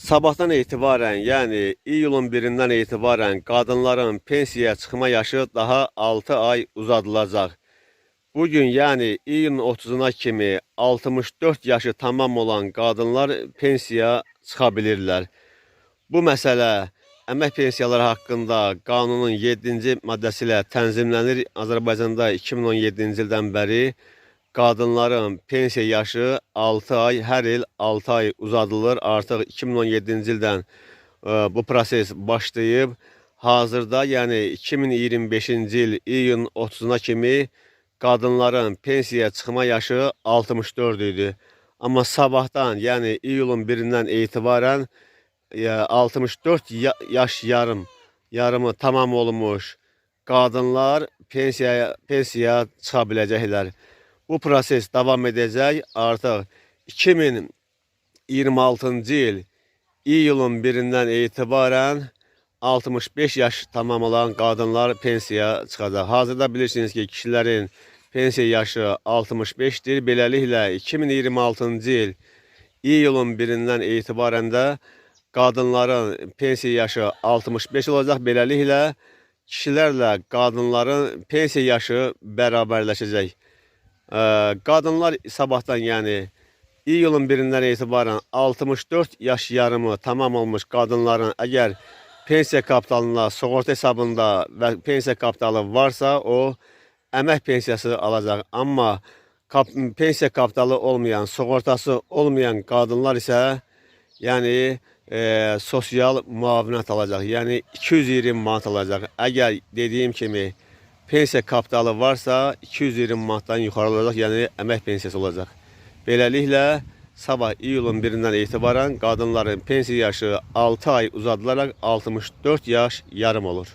Sabahtan etibarən, yəni iyulun 1-dən etibarən qadınların pensiyaya çıxma yaşı daha 6 ay uzadılacaq. Bugün, yəni iyunun 30-una kimi 64 yaşı tamam olan qadınlar pensiyaya çıxa bilirlər. Bu məsələ əmək pensiyaları haqqında qanunun 7-ci maddəsi ilə tənzimlənir. Azərbaycanda 2017-ci ildən bəri qadınların pensiya yaşı 6 ay, hər il 6 ay uzadılır. Artıq 2017-ci ildən bu proses başlayıb. Hazırda, yəni 2025-ci il iyun 30-una kimi qadınların pensiyaya çıxma yaşı 64 idi. Amma sabahdan, yəni iyulun 1-dən etibarən 64 yaş yarımı tamam olmuş qadınlar pensiyaya çıxa biləcəklər. Bu proses davam edəcək. Artıq 2026-cı il iyulun 1-dən etibarən 65 yaş tamam olan qadınlar pensiyaya çıxacaq. Hazırda bilirsiniz ki, kişilərin pensiya yaşı 65-dir. Beləliklə 2026-cı il iyulun 1-dən etibarən də qadınların pensiya yaşı 65 olacaq. Beləliklə kişilərlə qadınların pensiya yaşı bərabərləşəcək. Qadınlar sabahdan, yəni iyulun 1-dən etibarən 64 yaş yarımı tamam olmuş qadınların əgər pensiya kapitalında, sığorta hesabında və pensiya kapitalı varsa, o əmək pensiyası alacaq. Amma pensiya kapitalı olmayan, sığortası olmayan qadınlar isə yəni sosial müavinət alacaq. Yəni 220 manat alacaq. Əgər dediyim kimi pensiya kapitalı varsa 220 manatdan yuxarı olacaq, yəni əmək pensiyası olacaq. Beləliklə sabah iyulun 1-dən etibarən qadınların pensiya yaşı 6 ay uzadılaraq 64 yaş yarım olur.